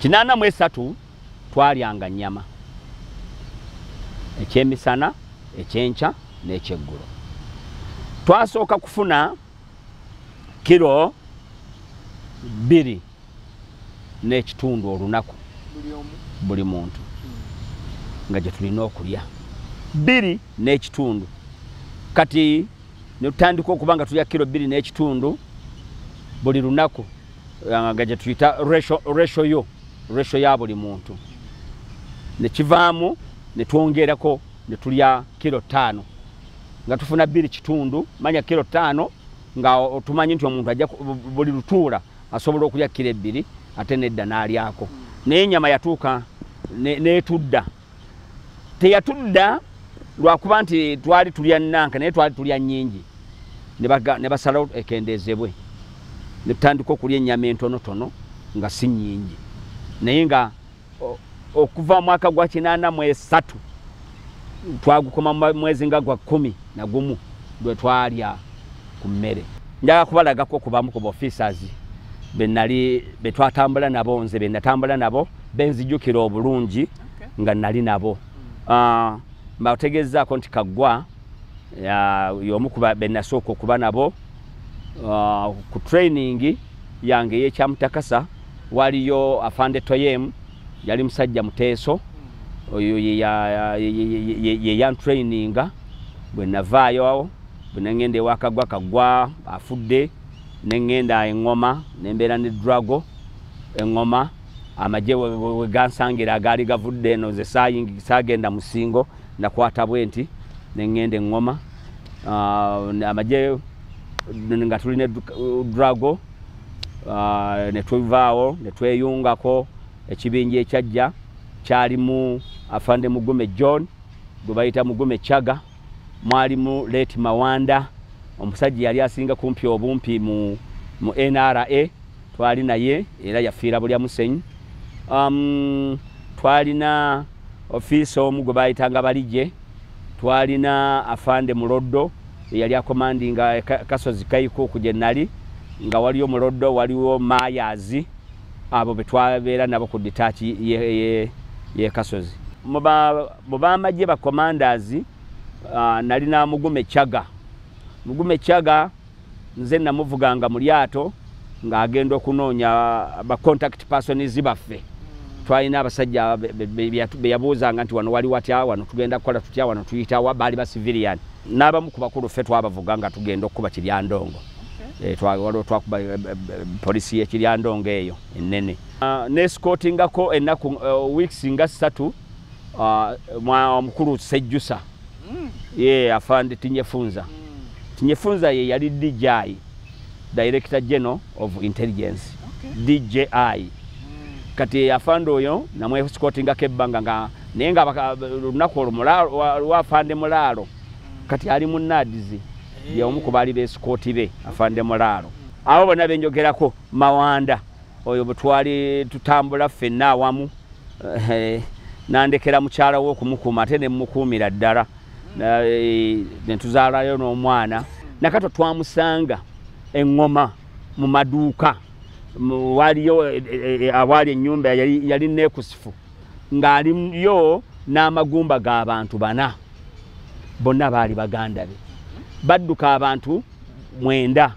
83 twalyanga nnyama ekyemisana ekyenca n'ekyeggulo. Twasooka kufuna kilo 2 n'ekitundu olunaku buli muntu nga gye tulina okulya 2 n'ekitundu. Kati ne tutandika okuba nga tulya kilo 2 n'ekitundu buli lunaku nga gye tuyita ratio ya buli muntu. Ne kivaamu ne twongerako ne tulya kilo 5 nga tufuna 2 kitundu manya kilo 5 nga otumanyi nti omuntu ajja buli lutuula asobola okulya kilo 2 ate nedda n'alyako. Naye ennyama yatuuka n'etudda. Teyatudda lwakuba nti twali tulya nnanka naye twali tulya nnyingi ne basalawo ekendeezebwe ne tutandika okulya ennyama entonotono nga si nnyingi. Naye nga okuva mwaka gwa 83 twagukoma mwezi nga gwa 11 lwe twalya ku mmere. Njaga kubalagako kubamu ku officers be twatambula nabo nze be natambula nabo benzijukira obulungi nga nali nabo. Mbategezaako nti Kaggwa y'omu ku be nasooka okuba nabo ku training yange y'ekyamutakasa. Waliyo Afande Toyem yali musajja muteeso oyo ye yan traininga bwe navaayo bwe nangende ewa Kaggwa afudde nengenda Engoma nembeera ne Drago Engoma amaje we gansangira agali gavudde eno ze saagenda musingo nakwata bwenti nengende Engoma amaje nga tuline Drago ne tuvaawo ne tweyungako ekibinja ekyajja kyalimu Afande Mugume John gwe bayita Mugume Chaga, mwalimu Leti Mawanda omusajja yali asinga kumpi obumpi mu NRA twali naye era yafiira bulya musenyi. Twalina officer omu gwe bayitanga Balije, twalina Afande Muloddo yali akomandinga Kasozi Kaiko kuje nali nga waliyo Muloddo waliwo Mayazi abo betwabeera nabo ku detach ye Kasozi. Muba amagye ba commanders nalina Mugume Chaga. Mugume Chaga nze namuvuganga mu lyato nga agenda okunoonya ba contact persons baffe. Twalina abasajja be yabuuzanga nti wano wali watya, wano tugenda kukola tutya, wano tuyitawa, baali ba civilian. N'abamu ku bakulu ffe twabavuganga tugenda okuba Kiryandongo. Twakuba polisi ye Kiryandongo eyo ennene. Nescotingako ennaku weeks nga 3 omukulu Sejjusa Afande Tinyefunza. Tinyefunza ye yali DJI, Director General of Intelligence. DJI. Kati Afande oyo namwe escortingako ebbanga nga naye nga lunaku olwo Afande Mulaalo kati ali mu NADS ye omu ku baali beesikooti be Afande Mulaalo. Abo bonna benjogerako Mawanda oyo bwe twali tutambula ffenna awamu nandekera mukyala we okumukuuma ate ne mmukuumira ddala ne tuzaalayo n'omwana. Nakato twamusanga Engoma mu maduuka waliyo awaali ennyumba yali neekusifu ng'aliyo n'amagumba g'abantu 4 bonna baali baganda be. Badduka abantu 9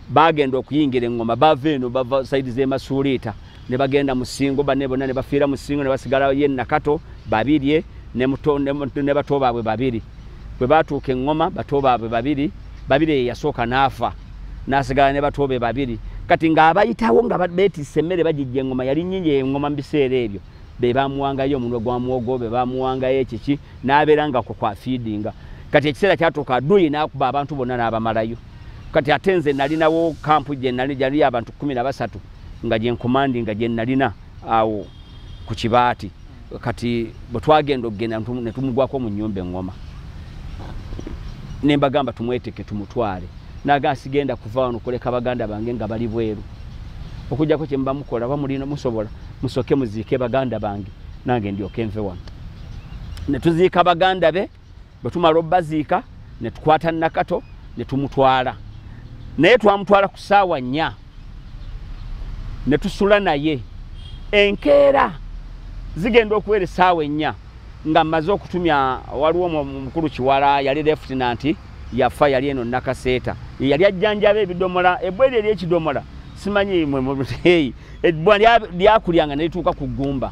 bagenda okuyingira Engoma bava eno bava saidi z'Emasuuliita ne bagenda mu Ssingo banne bonna ne bafiira mu Ssingo ne basigala ye Nakato 2 ne bato baabwe 2. Bwe baatuuka Engoma bato baabwe 2 yasooka n'afa n'asigala ne bato be 2. Kati ng'abayitawo nga beetisse emmere bagijja Engoma yali nnyingi Engoma mu biseera ebyo be bamuwangayo omunwe gwa muwogo be bamuwangayo ekiki n'abeera nga kwa feedinga. Kati ekiseera kyatuuka Adui n'akuba abantu bonna n'abamalayo. Kati ate nze nalinawo kampu gye nali jali abantu 13 nga gye nkomandinga gye nalina awo ku Kibaati. Kati bwe twagenda okugenda ne tumugwako mu nnyumba Engoma ne mbagamba tumweteke tumutwale naga sigenda kuva wano kuleka baganda bange nga bali bweru okujjako kye mba mukola bamulina musobola musoke muziike baganda bange nange ndyoke nve wano. Ne tuziika baganda be bwe tumala obbaziika ne tukwata Nakato ne tumutwala. Naye twamutwala ku ssaawa 4 ne tusula naye enkeera zigenda okuwera essaawa 4 nga mmaze okutumya waliwo mukulu Kiwala yali lieutenant yafa yali eno Nakaseeta yali ajjanjaba ebidomola ebbweri ery'ekidomola simanyi ebbwa lyakulyanga ne lituuka ku ggumba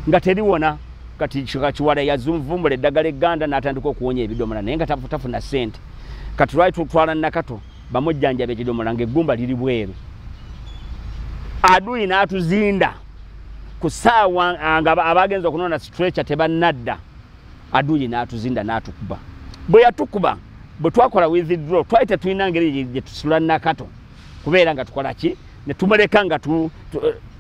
nga teriwona kati Kiwala yazumvumbula eddagala egganda n'atandika okuwonya ebidomola naye nga tafuna ssente kati lwali tutwala Nakato bamujjanjaba ekidomola ng'eggumba liri bweru adui n'atuzinda ku ssaawa nga abagenza okunona stretcher tebannadda adui n'atuzinda n'atukuba bwe yatukuba bwe twakola withdraw twali tetulina ngeri gye tusula Nakato kubeera nga tukola ki ne tumuleka nga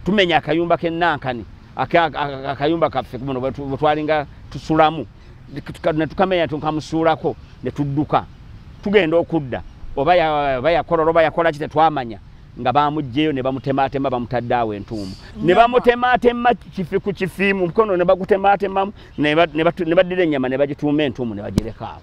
tumenya akayumba k'ennankani akayumba kaffe kuno bwe twalinga tusulamu ne tukamenya tukamusuulako ne tudduka tugenda okudda oba yakola ki tetwamanya nga bamujjeyo ne bamutematema bamutaddaawo entuumu ne bamutematema kifi ku kifi mu mukono ne bagutematemamu ne baddira ennyama ne bagituuma entuumu ne bagirekaabo.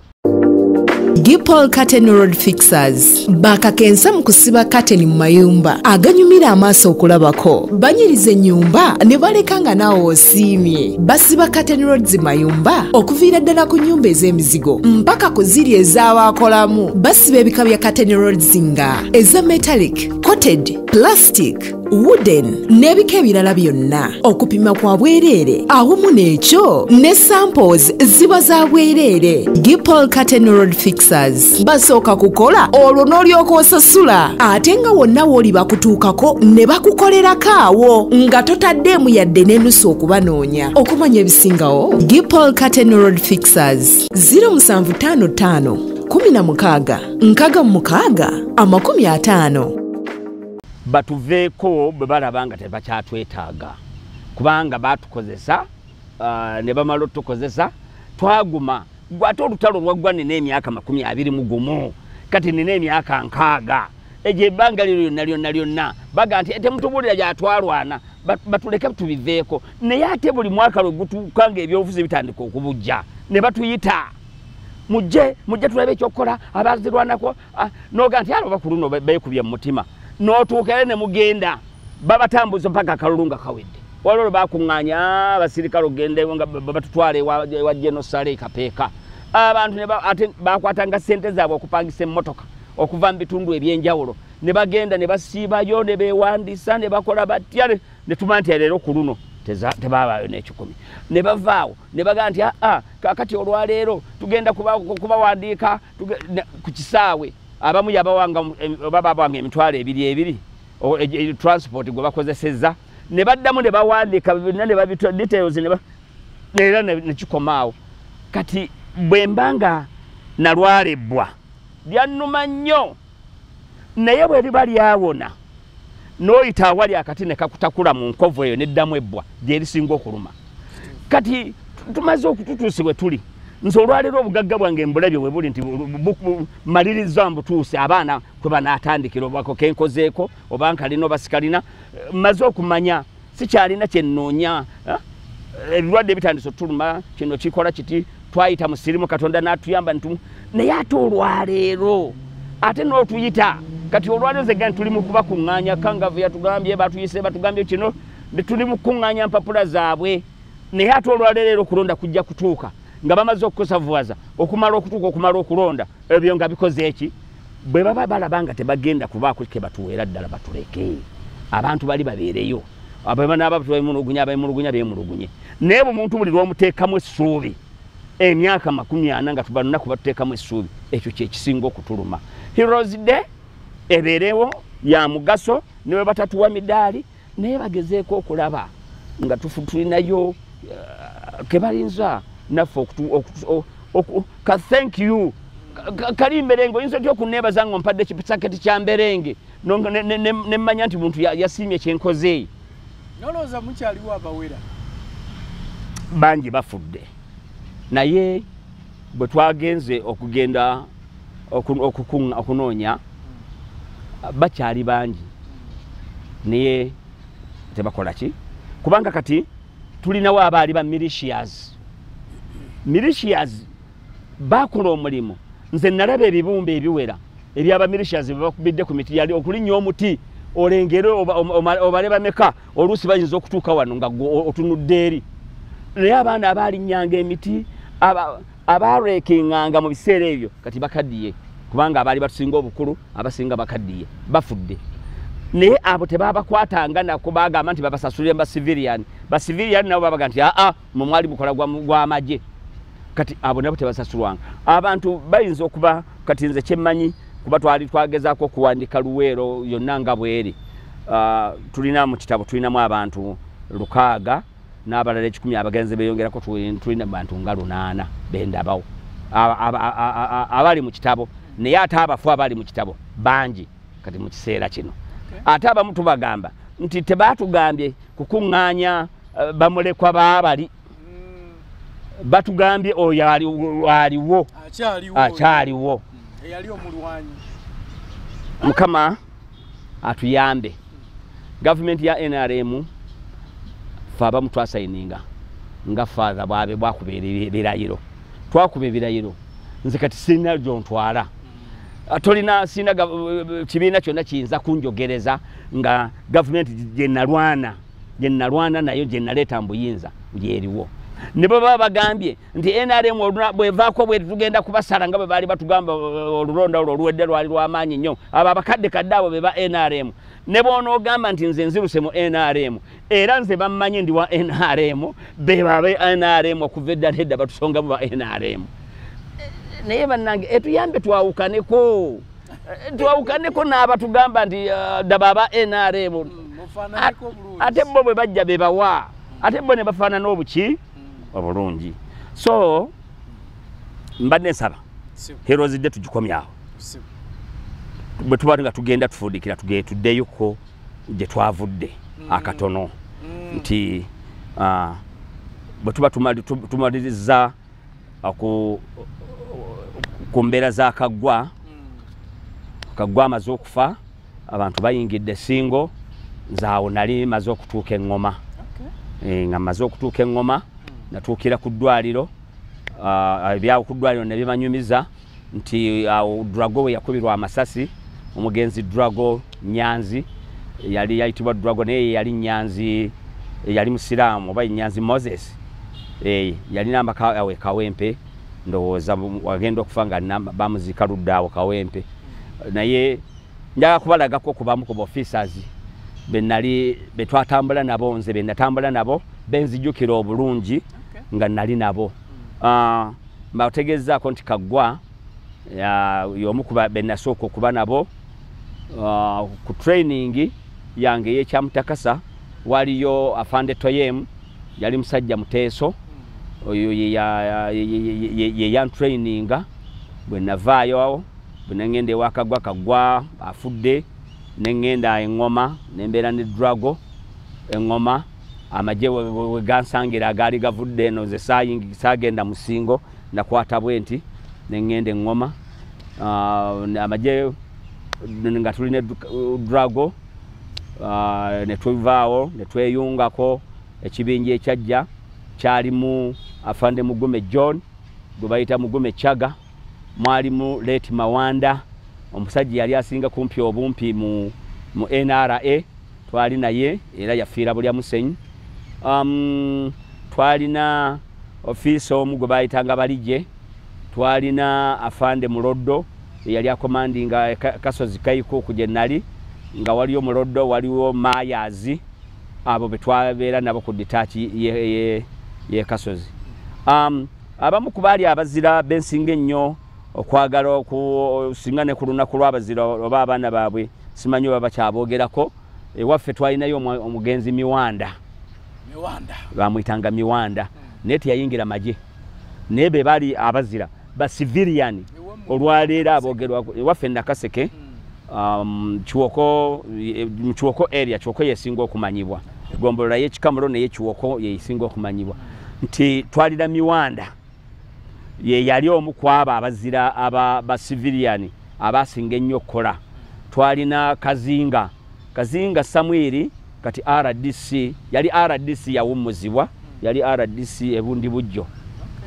Gipol Curtain Road Fixers bakakensa mu kusiba curtain mu mayumba aganyumira amaaso okulabako banyiriza ennyumba ne baleka nga naawe osiimye basiba curtain roads mayumba okuviira ddala ku nnyumba ez'emizigo mpaka ku ziri ez'abaakolamu basiba ebika bya curtain roads nga eza metallic, coated, plastic, wooden n'ebika ebirala byonna okupima kwa bwereere awamu n'ekyo ne samples ziba za bwereere. Gipol Curtain Road Fixers basooka kukola olwo n'olyoka osasula ate nga wonna w'oli bakutuukako ne bakukolerako awo nga totaddeemu yadde n'enusu okubanoonya. Okumanya ebisingawo Gipol Curtain Road Fixers 0755 16 66 50. Batuveeko bwe balaba nga tebakyatwetaaga kubanga batukozesa ne bamala otukozesa twaguma gwate olutalo lwaggwa nina emyaka 21 kati nina emyaka 6 egyo ebbanga lyonna baga nti temutubuulira gyatwalwana batuleke tubiveeko naye ate buli mwaka lwe gutuuka ng'ebyobufuzi bitandika okubujja ne batuyita mujje tulabe ekyokukola abazirwanako noga nti abo bakuluno beekubye mu mutima n'otuukere ne mugenda babatambuza mpaka akalulu nga kawedde waliwo bakuŋŋaanya abasirikale ogendewo nga batutwala ewa Genosale Kapeeka abantu ate bakwatanga ssente zaabwe okupangisa emmotoka okuva mu bitundu ebyenjawulo ne bagenda ne basiibayo ne beewandiisa ne bakola batya ne tumanya nti leero ku luno tebabaayo n'ekikumi ne bavaawo ne bagaa nti kakati olwaleero tugenda kubawandiika ku kisaawe abamu yabawanga babanga emitwalo ebiri transport gwe bakozesezza ne baddamu ne bawandiika ne babitwa details neera ne kikomaawo kati bwe mbanga nalwalebbwa lyannuma nnyo naye bwe liba lyawona n'oyita awali akati ne kakutakula mu nkovu eyo neddamu ebbwa gye lisinga okuluma kati tumaze okututuusibwe tuli nze olwaleero obugagga bwange mbulabye bwe buli nti maliriza mbutuuse abaana kwe banaatandikira obwako kenkozeeko oba nkalina oba sikalina mmaze okumanya sikyalina kyennoonya ebirwadde bitandise otuluma kino kikola kiti twayita musirimu Katonda n'atuyamba naye ate olwaleero ate n'otuyita kati olwaleero zegga tuli mu kubakuŋŋaanya Kangavu yatugambye batuyise batugambye kino tuli mu kukuŋŋaanya mpapula zaabwe naye ate olwaleero okulonda kujja kutuuka nga bamaze okukosavuwaza okumala okutuuka okumala okulonda ebyo nga bikoze eki bwe baba balaba nga tebagenda kubaako ke batuweera ddala batuleke abantu bali babeereyo abanaaba bemulugunya beemulugunye naye omuntu buli lw'omuteekamu essuubi emyaka 40 nga tubalunaku batuteekamu essuubi ekyo kyekisinga okutuluma. Heroes Day ebeerewo ya mugaso newe batatuwa midaali naye bagezeeko okulaba nga tulinayo kebalinza naffe ka thank you kali mberenge oyinza otya okuneebaza nga ompadde ekisaketi kya mberenge ne mmanya nti muntu yasiimye kyenkoze nolowooza mukyaliwo abawera bangi bafudde naye bwe twagenze okugenda okunoonya bakyali bangi naye tebakola ki kubanga kati tulinawo abaali ba militias bakola omulimu nze nalaba ebibumba ebiwera ebyaba militias bakubidde ku miti yali okulinnya omuti olengere obaleba meka oluusi bayinza okutuuka wano nga otunudde eri naye abaana abalinnyanga emiti abarekinganga mu biseera ebyo kati bakaddiye kubanga abaali batusinga obukulu abasinga bakaddiye bafudde naye abo tebabakwatanga nako bagamba nti babasasulire basiviliani nabo babaga nti mwe mwali mukola gw'amagye kati abo nabo tebasasulwanga abantu bayinza okuba kati nze kyemmanyi kuba twali twagezaako okuwandika Luweero yonna nga bweri tulina mu kitabo tulinamu abantu 600 n'abalala 10 abagenzi beyongerako tulina bantu nga 8 bendabawo abali mu kitabo naye ate abafu abali mu kitabo bangi kati mu kiseera kino ate abamu tubagamba nti tebatugambye kukuŋŋaanya bamulekwa baabali batugambye oyo aliwo akyaliwo eyali omulwanyi Mukama atuyambe gavumenti ya NRM faba mutwasayininga nga father bwabe bwakubeera birayiro twakuba ebirayiro nze kati sina jontwala atolina sina kibiina kyonna kiyinza kunjogereza nga gavumenti gye nalwana nayo gye naleeta mbuyinza ngyeriwo ne baba bagambye nti NRM bwevaako bwe tugenda kubasala nga bwe baali batugamba olulonda olwedde lwali lw'amaanyi nnyo abo abakadde kadde abo be ba NRM ne bonoogamba nti nze nziruse mu NRM era nze bammanyi ndi wa NRM be babe NRM okuva eddala edda batusongamu ba NRM naye bannange etuyambe twawukaneko n'abatugamba nti daba aba NRM ate bo bwe bajja be bawa ate bo ne bafaanana obuki obulungi so mbadde nsaba Heroes Day tugikomyawo bwe tuba nga tugenda tufudikira tuddeyoko gye twavudde akatono nti bwe tuba tumaliriza ku mbeera za Kaggwa amaze okufa abantu bayingidde Singo nzaawo nali maze okutuuka Eŋŋoma nga maze okutuuka Eŋŋoma natuukira ku ddwaliro ebyawo ku ddwaliro ne bibanyumiza nti Drago we yakubirwa amasasi omugenzi Drago Nyanzi yali yayitibwa Drago naye yali Nyanzi yali musiraamu oba Nyanzi Moses yali namba Kawempe ndowooza wagenda okufa nga bamuzika luddaawo Kawempe naye njaga kubalagako kubamu ku officers betwatambula nabo nze benatambula nabo benzijukira obulungi nga nali nabo mbategezaako nti Kaggwa y'omu ku benasooka okuba nabo ku training yange ey'ekyamutakasa waliyo Afande Toyem yali musajja muteeso oyo ye yantraininga bwe navaayo bwe nangenda ewa Kaggwa afudde nengenda Eŋŋoma nembeera ne Drago Eŋŋoma amagye we gansangira agaali gavudde eno ze saagenda mu Singo nakwata bwe nti nengenda Eŋŋoma amagye nga tuli ne Drago ne tuvaawo ne tweyungako ekibinja ekyajja kyalimu Afande Mugume John gwe bayita Mugume Chaga mwalimu Leti Mawanda omusajja yali asinga kumpi obumpi mu NRA twali naye era yafiira bulya musenyi twalina office omu gwe bayitanga Balijje twalina Afande Muloddo yali akomandinga Kasozi Kaiko kuje nali nga waliyo Muloddo waliwo Mayazi abo betwabeera nabo ku ditachi ye Kasozi abamu kubali abazira bensinga ennyo okwagala okusingane ku lunaku lw'abazira oba abaana baabwe simanyi baba kyabogerako ewaffe twalinayo omugenzi Miwanda bamuyitanga Miwanda naye teyayingira magye naye be bali abazira ba civilian olwaleero abogerwa ewaffe Nakaseke Kiwoko area Kiwoko yesinga okumanyibwa gombolola y'ekikamulo naye Kiwoko yesinga okumanyibwa nti twalira Miwanda ye yali omu kwaba abazira aba civilian abasinga ennyo okukola twalina Kazinga Samuel kati RDC yali RDC yawummuzibwa yali RDC ebundi bujjo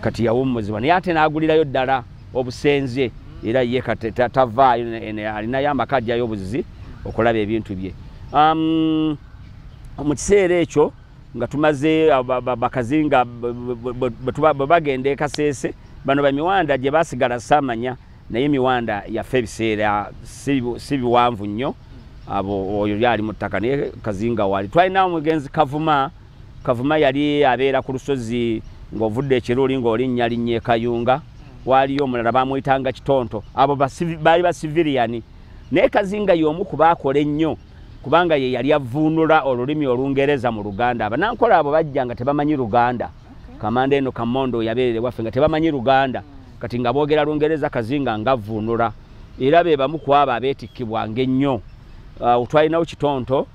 kati yawummuzibwa naye ate n'agulirayo ddala obusenze era ye kati tavaayo alinayo amakajja y'obuzizi okulaba ebintu bye mu kiseera ekyo nga tumaze bakazinga bagenda e Kasese bano bamiwanda gye basigala samanya naye miwanda yaffe ebiseera si biwanvu nnyo abo oyo yali mu ttaka naye kazinga wali twalina omugenzi Kavuma yali abeera ku lusozi ng'ovudde ekiruli ng'olinnya linnye Kayunga waliyo omulala bamuyitanga Kitonto abo baali ba civilian naye Kazinga y'omu ku baakola ennyo kubanga ye yali avuunula olulimi Olungereza mu Luganda abanankola abo bajja nga tebamanyi Luganda kamanda eno Kamondo yabeerere waffe nga tebamanyi Luganda kati nga boogera Lungereza Kazinga nga avuunula era be bamu ku abo abeetikkibwanga ennyo twalinawo Kitonto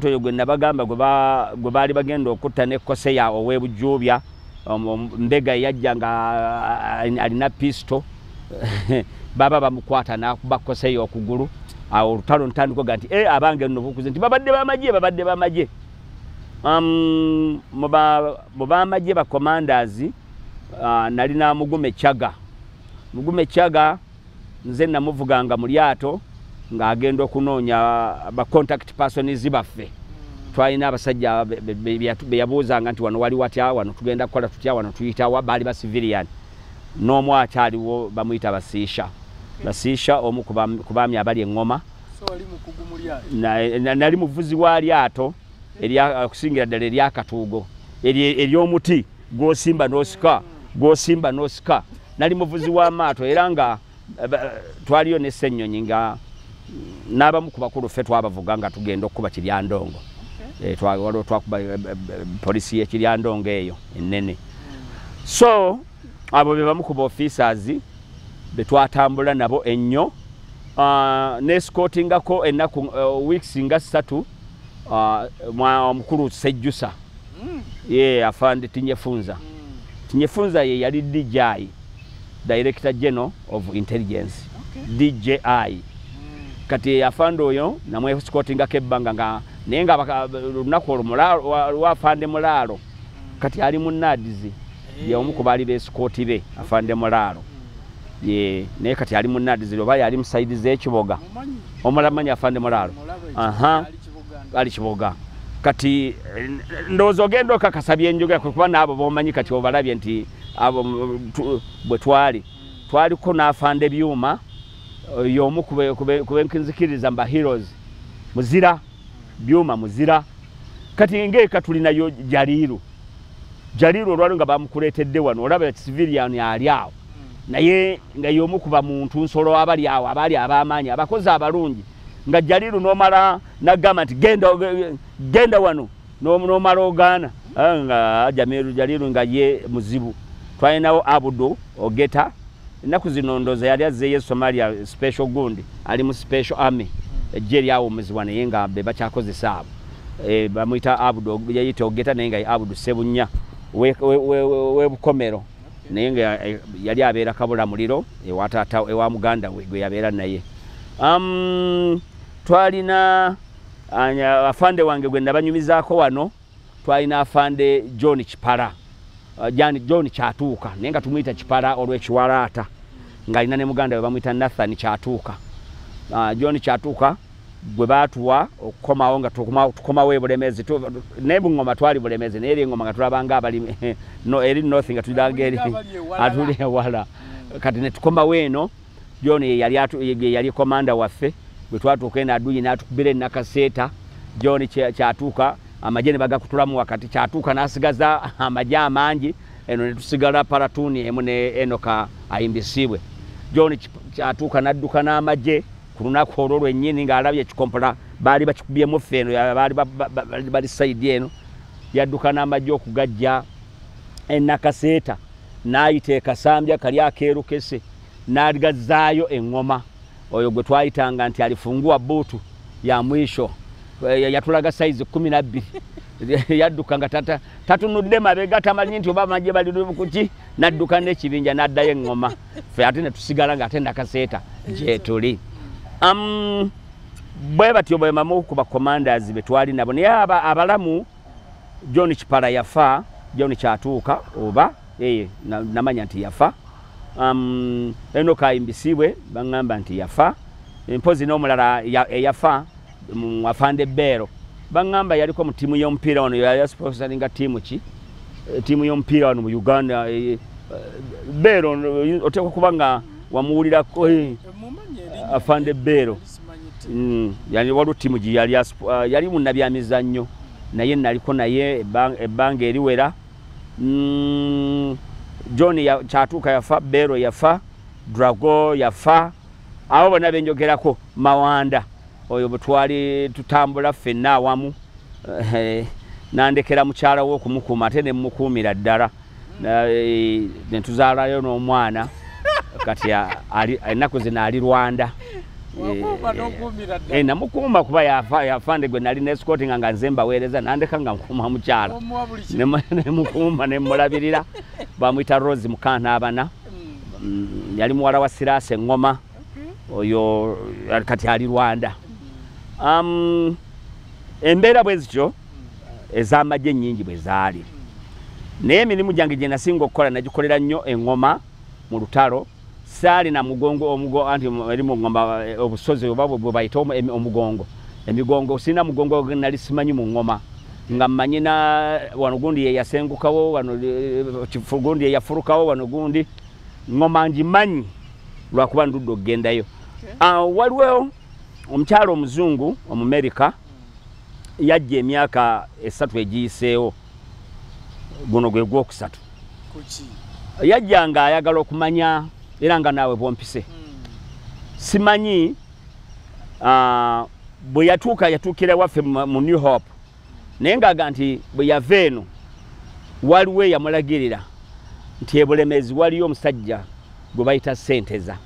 oyo gwe nabagamba gwe baali bagenda okutta ne Koseya ow'Ebujjuubya Mbega yajja nga alina pisto baba bamukwata nakuba Koseya okugulu awo olutalo ntandiko ganti abange nno bukuze nti babadde bamagye mu bamagye ba commanders nalina Mugume Kyaga nze namuvuganga mu lyato ng'agenda okunoonya ba contact persons baffe twalina abasajja be yabuuzanga nti wano wali watya wano tugenda kukola tutya wano tuyitawa baali ba civilian n'omu akyaliwo bamuyita Basiisha omu ku baami abali eŋŋoma nali muvuzi wa lyato okusingira ddala eryakatuugo ery'omuti gw'osimba n'osika nali muvuzi w'amaato era nga twaliyo ne Ssennyonyi nga n'abamu ku bakulu ffe twabavuga nga tugenda okukuba Kiryandongo waliwo twakuba polisi y'Ekiryandongo eyo ennene so abo be bamu ku officers be twatambula nabo ennyo nescotingako ennaku weeks nga 3 omukulu Sejjusa afande Tinyefunza ye yali DJI Director General of Intelligence DJI kati afande oyo namwe escortingako ebbanga nga naye nga lunaku lwafande Mulaalo kati ali mu NADS ye omu ku baali beesikooti be afande Mulaalo naye kati ali mu NADS oba yali mu saidi z'ekiboga omulamanyi afande Mulaalo ali Kiboga kati ndowooza ogenda okakasa byenjoga kuba n'abo bomanyi kati obalabye nti abo bwe twaliko n'afande Byuma y'omu kubenkinzikiriza mba heroes Byuma muzira kati ng'eka tulinayo Jaliru olwali nga bamukuleetedde wano olaba civilian ali awo naye nga y'omu kuba muntu nsolo abali awo abaali ab'amaanyi abakozi abalungi nga Jaliru n'omala n'agamba nti genda wano n'omala ogaana nga Jaliru nga ye muzibu twalinawo Abudu Ogeta ennaku zino ndooza yali azzeeyo Somalia special gundi ali mu special army ejje eryawummuzibwa naye nga be bakyakozesa abo bamuyita Abudu yayita Ogeta naye nga Abudu Sebunya w'Ebukomero naye nga yali abeera Kabula Muliro ewa muganda we gwe yabeera naye twalina afande wange gwe nabanyumizaako wano twalina afande John Kipala John Kyatuuka naye nga tumuyita Kipala olw'ekiwalaata ng'alina ne muganda we bamuyita Nathan Kyatuuka John Kyatuuka gwe baatuwa okukomawo nga tukomawo ebulemezi n'ebuŋŋoma twali bulemezi naye eri eŋŋoma nga tulabanga abali eri north nga tulanga eri atuli ewala kati ne tukomawo eno John yali komanda waffe bwe twatuuka eno Aduyi n'atukubira ennakaseeta John Kyatuuka amagye ne bagakutulamu wakati Kyatuuka n'asigaza amagye amangi eno ne tusigala paratuuni emu ne Enoka ayimbisibwe John Kyatuuka n'adduka n'amagye ku lunaku olwo lwennyini ng'alabye ekikompula baali bakikubyemu ffe eno bali sayidi eno yadduka n'amagye okugajja ennakaseeta n'ayita ekasambya kali akeerukese n'agazaayo eŋŋoma oyo gwe twayitanga nti alifungua buutu ya mwisho yatulaga saizi 12 yadduka nga tatunudde mabega tamanyi nti oba amagye bali kuki n'adduka n'ekibinja n'addayo eŋŋoma ffe ate ne tusigala nga ate nakaseeta gye tuli bwe batyo bwe mamu ku ba commanders be twali nabo naye abalamu John Kipala yafa John Kyatuuka oba namanya nti yafa Enoka ayimbisibwe baŋŋamba nti yafa empozi n'omulala yafa mu Afande Bero bangamba yaliko mu timu y'omupiira wano yali sponsoringa timu y'omupiira wano mu Uganda Bero oteko kubanga wamuwulirako Afande Bero yani waliwo timu gi yali munnabyamizannyo naye naliko naye ebbanga eriwera John Kyatuuka yafa Bero yafa Drago yafa abo bonna benjogerako Mawanda oyo butwali tutambula ffenna awamu nandekera mukyala wo okumukuuma ate ne mmukuumira ddala ne tuzaalayo n'omwana kati ennaku zino ali Rwanda namukuuma kuba yafande gwe nali ne escorting nga nze mbaweereza nandeka nga nkuuma mukyala ne mukuuma ne mulabirira bamuyita Rose Mukantabana yali muwala wa Sirase Ngoma oyo kati ali Rwanda embeera bwe zityo ez'amagye nnyingi bwe zaali naye emirimu gyange gye nasinga okukola nagikolera nnyo eŋŋoma mu lutalo saali na mugongo anti eri mu ŋŋoma obusozi oba bwe bayita omugongo emigongo sina mugongo nali simanyi mu ŋŋoma nga mmanyina wano gundi ye yasengukawo wano gundi ye yafurukawo wano gundi ŋŋoma ngimanyi lwakuba ndudde okugendayo waliwo omukyalo omuzungu Omumerika yajja emyaka 3 egiyiseewo guno gwe gwokusatu yajja nga ayagala okumanya era nga naawe bwompise simanyi bwe yatuukira waffe mu New Hope naye ngaaga nti bwe yava eno waliwo eyamulagirira nti ebulemezi waliyo omusajja gwe bayita Ssenteza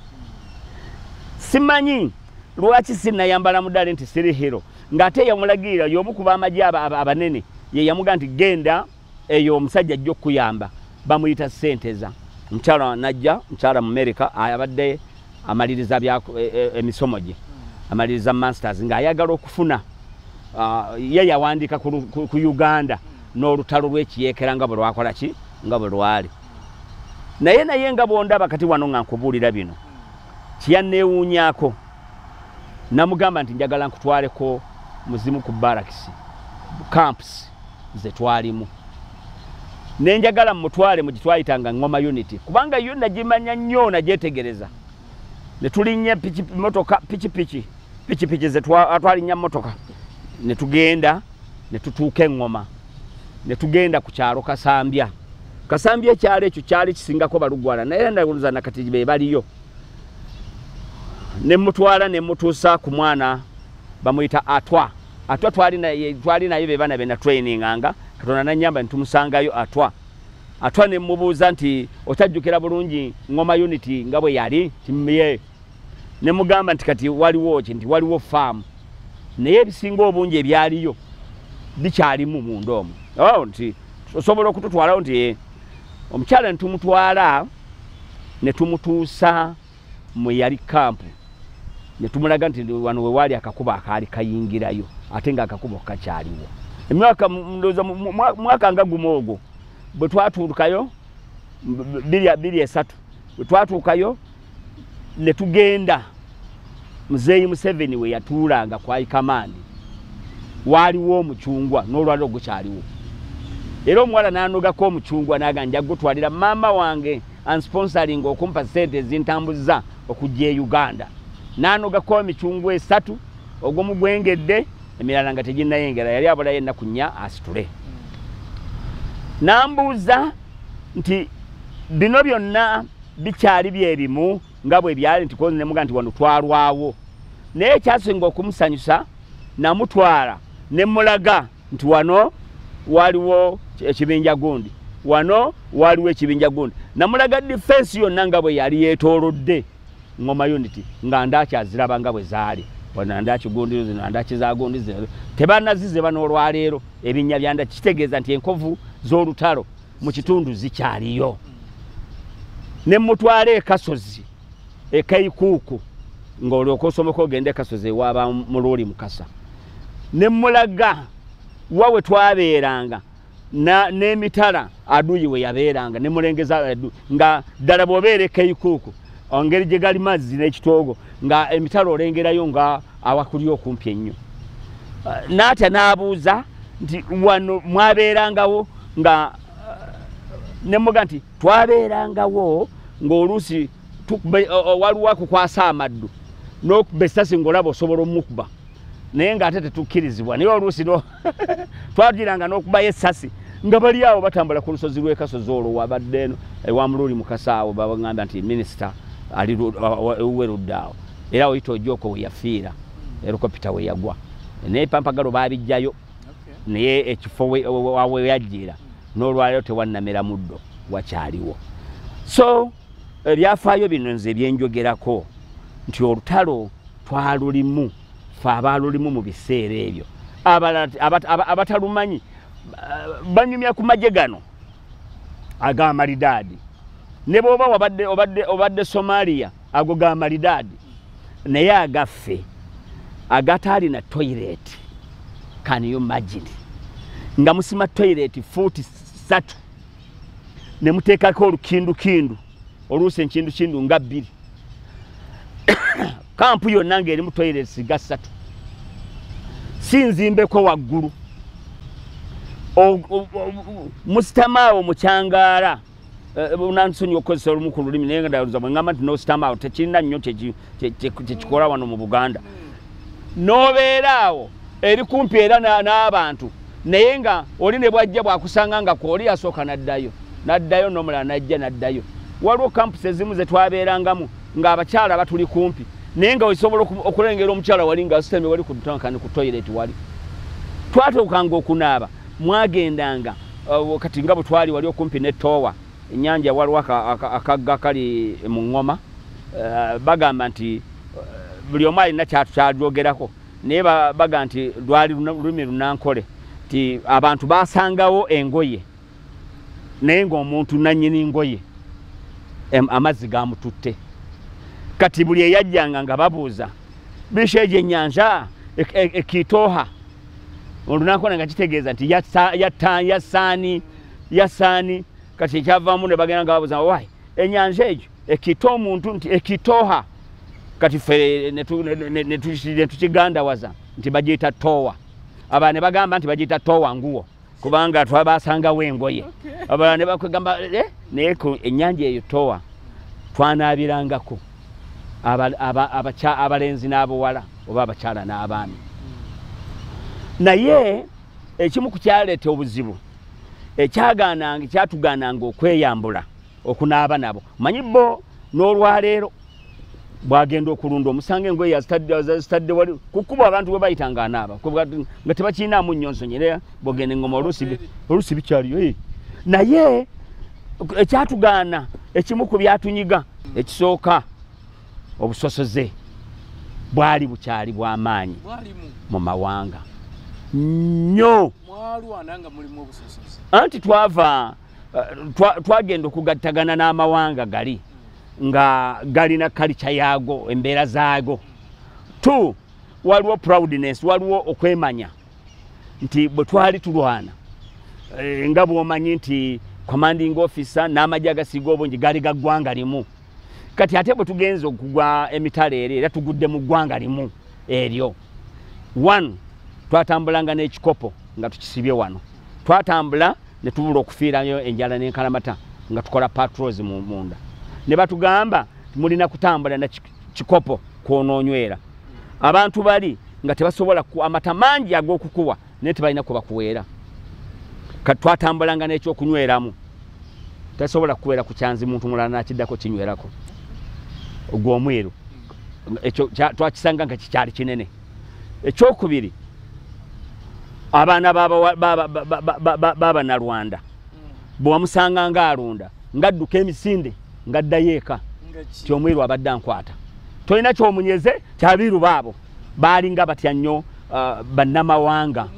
simanyi lwaki sinnayambala muddaali nti siri hero ng'ate yamulagirira y'omu ku b'amagye abanene ye yamuga nti genda eyo omusajja ajja okuyamba bamuyita Ssenteza omukyala najja mukyala mu America abadde amaliriza emisomo gye amaliriza masters ng'ayagala okufuna ye yawandiika ku Uganda n'olutalo lw'ekiyeekera nga bwe lwakola ki nga bwe lwali naye nga bwondaba kati wano nga nkubuulira bino kiyanneewuunyaako namugamba nti njagala nkutwaleko muzimu ku barracks camps ze twalimu nenjagala mutwale mu gitwayitanga Ngoma Unity kubanga yo nagimanya nnyo nagyetegereza ne tulinnya pichi ze twalinya motoka ne tugenda ne tutuuka Ngoma ne tugenda ku kyalo Kasambya ekyalo ekyo kyali kisingako balugwala naye ndawuliza nakati be baliyo ne mutwala ne mutuusa ku mwana bamuyita Atwa twali naye be bana bena training anga Katonda nanyamba ntumusangayo Atwa ne mubuuza nti otajjukira bulungi Ngoma Unity nga bwe yali timye ne mugamba nti kati waliwo farm naye ebisinga obungi ebyaliyo bikyalimu munda omwo nti osobola okututwalawo nti omukyala ntumutwala ne tumutuusa mu yali kampu ne tumulaga nti wano we wali akakuba akaali kayingirayo ate nga akakuba kakyaliwo mwaka nga gumu ogwo bwe twatuukayo 2-3 bwe twatuukayo ne tugenda Muzeeyi Museveni we yatuulanga kwa Ikamandi waliwo omucungwa n'olwaliro gukyaliwo era omuwala n'anogako omucungwa n'aga nja gutwalira maama wange ansponsoring okumpa ssente ezintambuza okujja e Uganda n'anogako emicungwa 3 ogw'omu gwengedde emirala nga teginnayengera yali abulayo ennaku 4 asitule nambuuza nti bino byonna bikyali byebimu nga bwe byali nti kozi nemuga nti wano twalwawo naye ekyasinga okumusanyusa namutwala ne mulaga nti wano waliwo ekibinja gundi wano waliwo ekibinja gundi namulaga defense yonna nga bwe yali yeetoolodde Ngoma Unity nga ndakyaziraba nga bwe zaali wana ndakigundi zino ndakizagundi zino tebanazize bano olwaleero ebinnya byanda kitegeeza nti enkovu z'olutalo mu kitundu zikyaliyo ne mutwale Kasozi ekayikuuku ng'olyoka osomeko ogende Kasozi waba mululi Mukasa ne mulaga wawe twabeeranga n'emitala aduyi we yabeeranga ne mulengeza nga ddala bw'obeera ekayikuuku ongeri gye gali mazzi n'ekitoogo nga emitala olengerayo nga awakuli okumpi ennyo n'atya n'abuuza nti wano mwabeerangawo nga ne mmuga nti twabeerangawo ng'oluusi waliwo akukwasa amaddu n'okuba essasi ng'olaba osobola omukuba naye ng'ate tetukkirizibwa naye oluusi twagiranga n'okubayo essasi nga bali awo batambula ku lusozi lw'ekasozi olwo wabadde eno ewa Mululi Mukasaawo babagamba nti minisita ali werudde awo era oyita Ojoko we yafiira erikopita we yagwa naye Pampagalo baabijjayo naye ekifo we yajjira n'olwaliro tewannamera muddo wakyaliwo. So ebyafaayo bino nze byenjogerako nti olutalo twalulimu fe abaalulimu mu biseera ebyo abatalumanyi banyumya ku magye gano ag'amalidaadi ne bw'oba obadde Somalia ago g'amalidaadi naye agaffe agataali na toilet. Can you imagine nga musima toilet fuuti 3 ne muteekako olukindukindu oluusi enkindukindu nga 2 kampu yonna ng'eri mu toilet ga 3 sinzimbeko waggulu musitamaawo mukyangaala nansonyiwa okukozesa olumu ku lulimi naye nga ndowooza bwe ngamba nti n'ositamaawo tekirina nnyo kyekikola wano mu Buganda n'obeera awo eri kumpi era n'abantu naye nga oli ne bwajja bwakusanga nga kwoli yasooka n'addayo n'omulala najja n'addayo. Waliwo kampusi ezimu ze twabeerangamu ng'abakyala batuli kumpi naye nga osobola okulengera omukyala wali nga asitamye wali ku toilet wali twatuukanga okunaaba mwagendanga kati nga bwe twali wali okumpi ne Towa ennyanja waliwo akagga kali mu Ngoma bagamba nti buli omu alina kyalyogerako naye baga nti lwali lulimi lunankole nti abantu basangawo engoye naye ng'omuntu nannyini ngoye amazzi gamututte. Kati buli eyajjanga nga babuuza bisheje ennyanja ekitooha olunankole nga kitegeeza nti yasaani kati ekyavaamu ne bagenda nga babuuza wayi ennyanja egyo ekita omuntu nti ekitooha kati ffe ne tukigandawaza nti bagiyita Towa. Abalala ne bagamba nti bagiyita Towa nguwo kubanga twabasangawo engoye. Abalala ne bakugamba naye ku ennyanja eyo Towa twanaabirangako abalenzi n'abawala oba abakyala n'abaami. Naye ekimu ku kyaleeta obuzibu ekyatugaananga okweyambula okunaaba nabo manyi bo n'olwaleero bwagenda okulunda omusanga engoye yazitadde wali kukuba abantu bwe bayitanga anaaba nga tebakiinaamu nnyo nsonyera bwogenda engoma oluusi bikyaliyo. Naye ekyatugaana ekimu ku byatunyiga ekisooka obusosoze bwali bukyali bw'amaanyi mu mawanga nnyo. Anti twagenda okugattagana n'amawanga gali nga galina kalicha yaago embeera zaago. Waliwo proudness, waliwo okwemanya nti bwe twali tulwana nga bw'omanyi nti commanding officer n'amagye agasiga obungi gali ga ggwanga limu. Kati ate bwe tugenze okugwa emitala era tugudde mu ggwanga limu eryo. Twatambulanga n'ekikopo nga tukisibye wano. Twatambula ne tubula okufiirayo enjala n'enkalamata nga tukola patrols munda. Ne batugamba mulina kutambula na kikopo kw'onoonywera. Abantu bali nga tebasobola amata mangi ag'okukuwa naye tebalina kubakuweera. Kati twatambulanga n'ekyokunyweramu. Tasobola kuweera ku kyanzi muntu mulala n'akiddako kinywerako. Ogw'omweru. Ekyo twakisanga nga kikyali kinene. Ekyokubiri abaana baba na Rwanda bwamusanga ng'alunda ngadduka emisinde ngaddayo eka ky'omweru abadde ankwata. Tolina ky'omunyeze kyabiru baabo baalinga batya nnyo bannamawanga.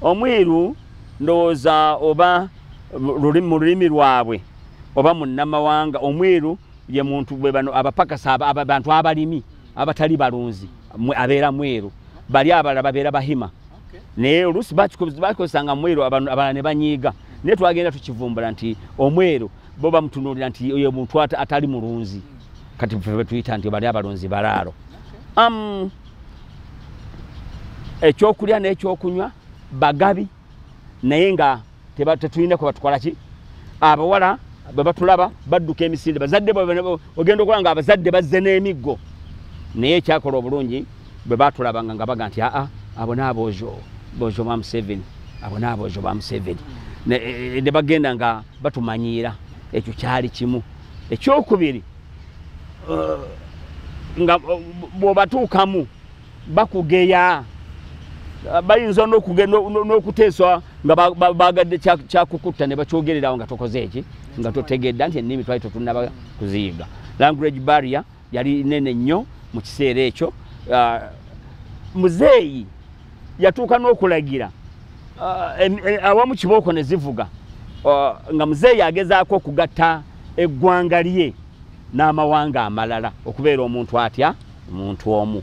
Omweru ndowooza oba mu lulimi lwabwe oba munnamawanga omweru ye muntu bwe bano abapakasa abantu abalimi abatali balunzi abeera mweru bali abalala babeera bahima. Naye oluusi bakozesanga mweru abalala ne banyiiga naye twagenda tukivumbula nti omweru bo bamutunuulira nti oyo muntu atali mulunzi. Kati ffe tuyita nti bali abalunzi balaalo. ekyokulya n'ekyokunywa bagabi naye nga tetulina ko batukola ki abawala bwe batulaba badduka emisinde bazadde ogenda okulaba nga abazadde bazze n'emiggo naye ekyakola obulungi bwe batulabanga nga baga nti abo n'aboojo ba Museveni abo n'aboojo ba Museveni ne bagenda nga batumanyiira ekyo kyali kimu ekyokubiri nga bw'obatuukamu bakugeya bayinza n'okuteeswa nga bagadde kyakukutta ne bakyogererawo nga tokoze eki nga totegedda nti ennimi twali tetunnaba kuziyiga. Language barrier yali nene nnyo mu kiseera ekyo. Muzeeyi yatuuka n'okulagira awamu kibooko ne zivuga nga muzeeyi agezaako okugatta eggwanga lye n'amawanga amalala okubeera omuntu atya omuntu omu.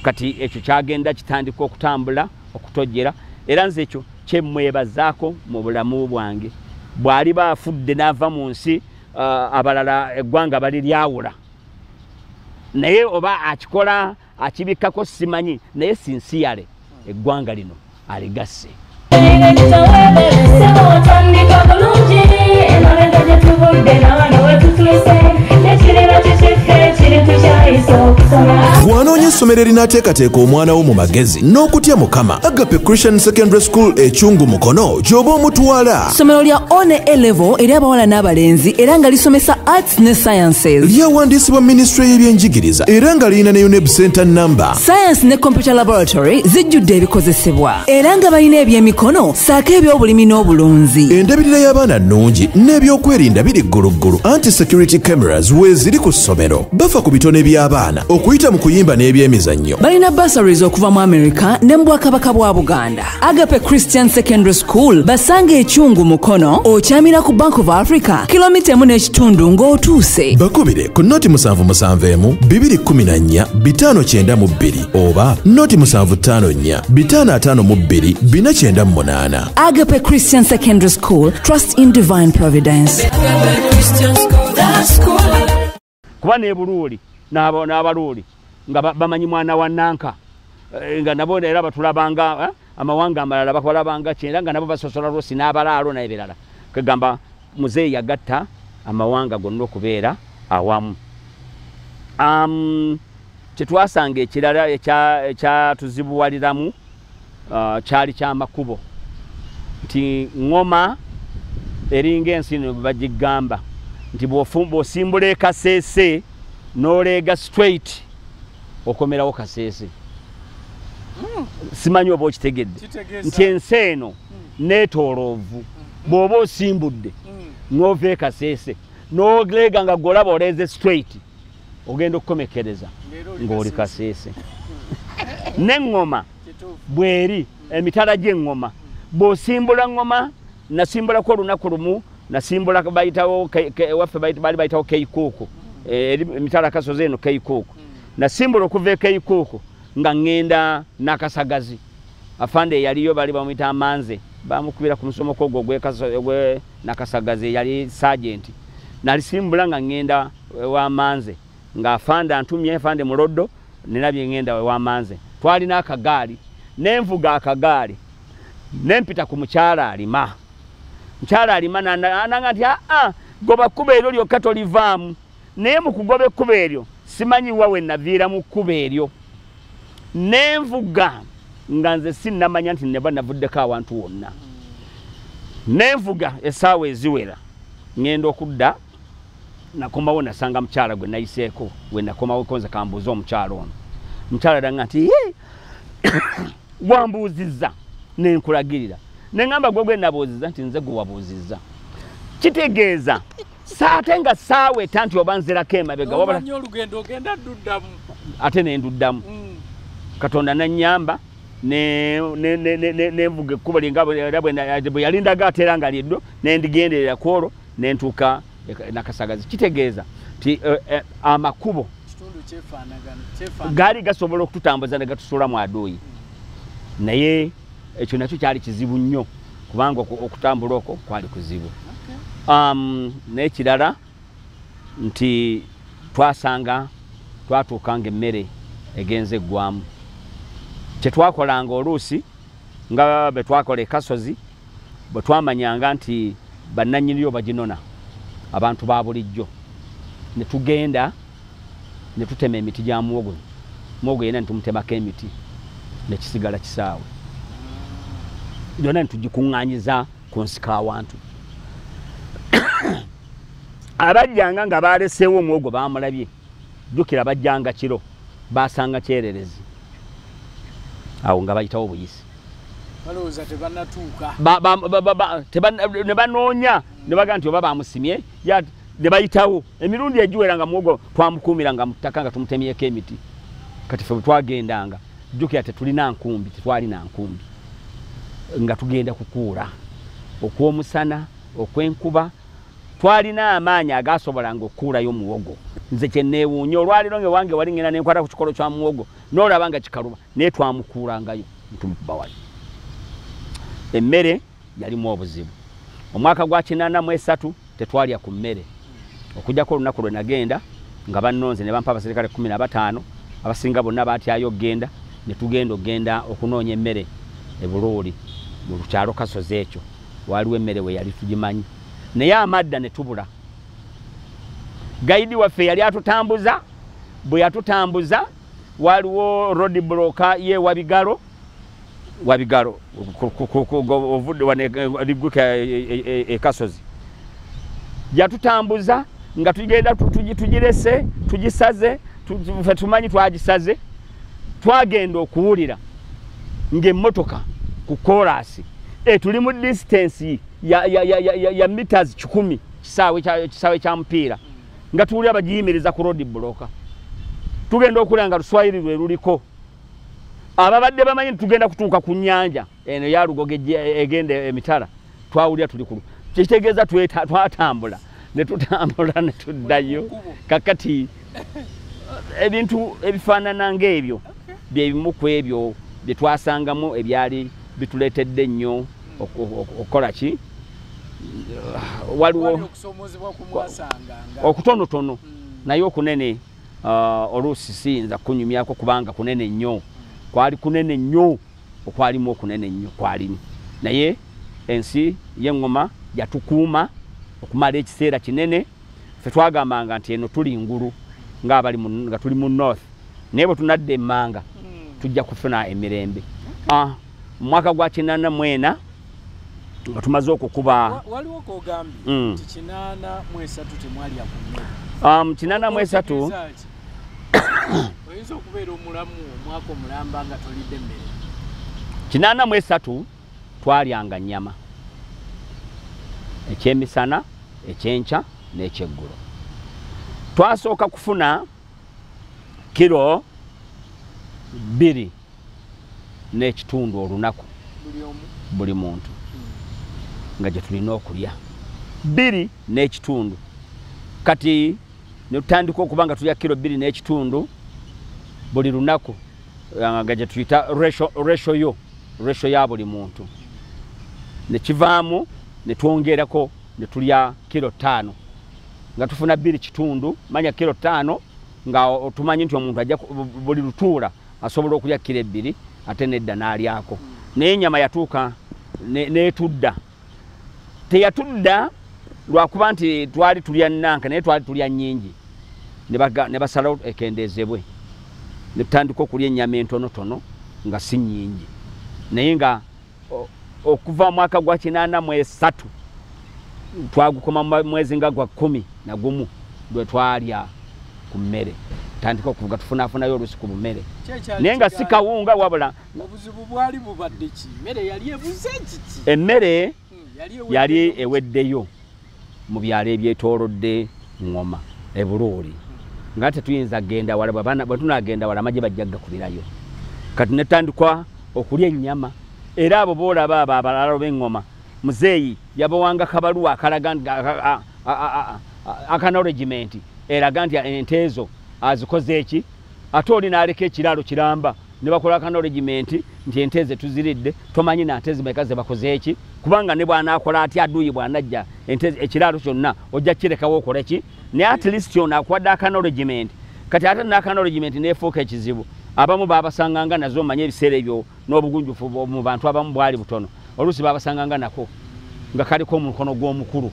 Kati ekyo kyagenda kitandika okutambula okutojjera era nze ekyo kyemmwebazaako mu bulamu bwange. Bw'ali baafudde n'ava mu nsi abalala eggwanga bali lyawula naye oba akikola akibikkako simanyi naye sinsiyale eggwanga lino aligasse. Bw'anoonya essomero erinaateekateeka omwana wo mu magezi n'okutya Mukama, Agape Christian Secondary School ekyungu Mukono gy'oba omutwala. Ssomero lya one A-level eri abawala n'abalenzi era nga lisomesa arts ne sciences. Lyawandiisibwa Ministry y'ebyenjigiriza era nga lirina ne UNEB Center number. Science ne computer laboratory zijjudde ebikozesebwa era nga balina ebyemikono saako eby'obulimi n'obulunzi. Endabirira y'abaana nnungi n'ebyokwerinda biri gguluggulu. Anti-security cameras weeziri ku ssomero. Bafa ku bitone by'abaana okuyita mu kuyimba n'ebyemizannyo. Balina bursaries okuva mu America ne mu Bwakabaka bwa Buganda. Agape Christian Secondary School basanga ekyungu Mukono okyamira ku Bank of Africa kilomita 1.5 ng'otuuse. Bakubire ku noti 771 214 592 oba noti 754 552 498. Agape Christian Secondary School, trust in divine providence. Kuba n'ebuluuli n'abaluuli nga bamanyi mwana wa Nanka nga nabo era batulabanga amawanga amalala bakolabanga kyenda nga nabo basosola Rosi n'abalaalo n'ebirala kagamba muzeeyi yagatta amawanga gonna okubeera awamu. Kyetwasanga ekirala ekyatuzibuwaliramu kyali ky'amakubo nti ngoma eringa ensi no bagigamba nti bw'osimbula ekaseese n'oleega straight okomerawo kaseese. Simanyi oba okitegedde nti ensi eno neetooloovu bw'oba osimbudde n'ova ekaseese n'oleega nga golaba oleeze straight ogenda okukomekereza ng'oli kaseese. N'eŋŋoma bw'eri emitala gy'eŋŋoma bw'osimbula ŋŋoma nasimbulako olunaku lumu nasimbula bayitawo waffe baali bayitawo keikuuku emitala kasozi eno keikuuku nasimbula okuva ekeikuuku nga ŋŋenda Nakasagazi afande yaliyo bali bamuyita Amanze bamukubira ku musomoko ogwo gwe Nakasagazi yali sergeant nalisimbula nga ŋŋenda wa Amanze nga afande antumye afande Muloddo nirabye ŋŋenda wa Amanze twalina akagaali nenvuga akagaali nempita ku mukyala alima ananga nti goba kkuba eryo lyokka tolivaamu naye mu kugoba ekkuba eryo simanyi wawe naviira mu kkuba eryo nenvuga nga nze sinnamanya nti neba navuddeko awantu wonna nenvuga essaawa eziwera ŋŋenda okudda nakomawo nasanga mukyala gwe nayiseeko we nakomawo konze kambuuza omukyala ono mukyala danga nti wambuuzizza nenkulagirira neŋŋamba gwe nabuuzizza nti nze gwe wabuuzizza kitegeeza saate nga saawa eta nti oba nzirako emabega ate nenduddamu Katonda nannyamba nenvuga ekkubo bwe yalindaga ate era nga lyeddo nendigenderera ku olwo nentuuka Nakasagazi. Kitegeeza nti amakubo gaali gasobola okututambuza ne gatusuula mu Adooyi naye ekyo nakyo kyali kizibu nnyo kubanga okutambula okwo kwali kuzibu. N'ekirala nti twatuukanga emmere egenze eggwamu kyetwakolanga oluusi nga bwe twakola e Kasozi bwe twamanyanga nti bannannyini baginona abantu ba bulijjo ne tugenda ne tutema emiti gya muwogo yenna ne tumutemako emiti ne kisigala kisaawe yonna ne tugikuŋŋaanyiza ku nsika awantu abajjanga nga baleseewo omwogo bamulabye jjukira bajjanga kiro basanga kyererezi awo nga bayitawo buyisi balowooza tebannatuuka ne banoonya ne baga nti oba bamusimye ne bayitawo emirundi egiwera nga muwogo twamukuumiranga mu ttaka nga tumutemyeko emiti kati ffe bwe twagendanga jjukira tetulina nkumbi tetwalina nkumbi nga tugenda kukuula okw'omusana okw'enkuba twalina amaanyi agasobolanga okukuulayo muwogo nze kyenneewuunya olwaliro nga wange wali ngenda nenkwata ku kikolo kya muwogo n'olaba nga kikaluba naye twamukuulangayo ntumukuba wali emmere yalimu obuzibu omwaka gwa 83 tetwalya ku mmere okujjako olunaku lwe nagenda nga bannonze ne bampa abaserikale 15 abasinga bonna baatyayo okgenda ne tugenda okunoonya emmere e Bulooli mu lukyalo Kasozi ekyo waliwo emmere we yali tugimanyi naye amadda ne tubula gaidi waffe yali atutambuza bwe yatutambuza waliwo road blocker ye wabigalo ovudde wanegguka e Kasozi yatutambuza nga tugenda tugirese tugisaze tumanyi twagisaze twagenda okuwulira ng'emmotoka ku korasi tuli mu distance ya meters 10 kisaawe kya mupiira nga tuwulira bagiyimiriza ku road blocker tugenda okulanga nga Luswayiri lwe luliko ababadde bamanyi tugenda kutuuka ku nnyanja eno ya Lugogo egenda emitala twawulira tuli kulu kitegeeza twatambula ne tutambula ne tuddayo kakati ebintu ebifaanana ng'ebyo byebimu ku ebyo bye twasangamu ebyali bituleetedde nnyo okukola ki waliwo okutonotono naye okunene oluusi siyinza kunyumyako kubanga kunene nnyo kwali kunene nnyo okwalimu okunene nnyo kwalimu naye ensi y'eŋŋoma yatukuuma okumala ekiseera kinene ffe twagambanga nti eno tuli ngulu nga tuli mu north naye bwe tunadde emmanga tujja kufuna emirembe mwaka gwa 84 nga tumaze okukuba waliwo kogambye nti 83 temwalya ku mmere 83 oyinza okubeera omulamu omwaka omulamba nga tolidde emmere 83 twalyanga nnyama ekyemisana ekyenkya n'ekyeggulo twasooka kufuna kilo 2 n'ekitundu olunaku buli muntu nga gye tulina okulya 2 n'ekitundu kati ne tutandika okuba nga tulya kilo 2 n'ekitundu buli lunaku nga gye tuyita ratio ya buli muntu ne kivaamu ne twongerako ne tulya kilo 5 nga tufuna 2 kitundu manya kilo 5 nga tumanyi nti omuntu ajja buli lutuula asobola okulya kilo 2 ate nedda n'alyako naye ennyama yatuuka n'etudda teyatudda lwakuba nti twali tulya nanka naye twali tulya nnyingi ne basalawo ekendeezebwe ne tutandika okulya ennyama entonotono nga si nnyingi naye nga okuva mwaka gwa 83 twagukoma mwezi nga gwa 11 lwe twalya ku mmere tandika okuvuga tufunaafunayo oluusi ku bumere naye nga si kawunga wabula obuzibu bwali bubadde ki mmere yali ebuze kiki emmere yali eweddeyo mu byalo ebyetoolodde Ŋŋoma e Bulooli nga tetuyinza genda wala bwe tunagenda wala amagye bajja gakubirayo kati netandikwa okulya ennyama era abo boolaba abo abalala b'Eŋŋoma muzeeyi yabawanga kabaluwa akalaga acknowledgement eraga nti ente ezo azikoze eki ate oli n'aleka ekiraalo kiramba ne bakola acknowledgement nti ente ze tuziridde tomanyi na ente zimeka ze bakoze eki kubanga ne bw'anaakola ati aduuyi bw'anajja ekiraalo kyonna ojja kirekawo okola ki naye at least ono akuwadde acknowledgement kati ate n'acknowledgement neefuuka ekizibu abamu babasanganga nazo manye ebiseera ebyo n'obugunjufu mu bantu abamu bwali butono olusi babasanganga nako nga kaliko omukono gw'omukulu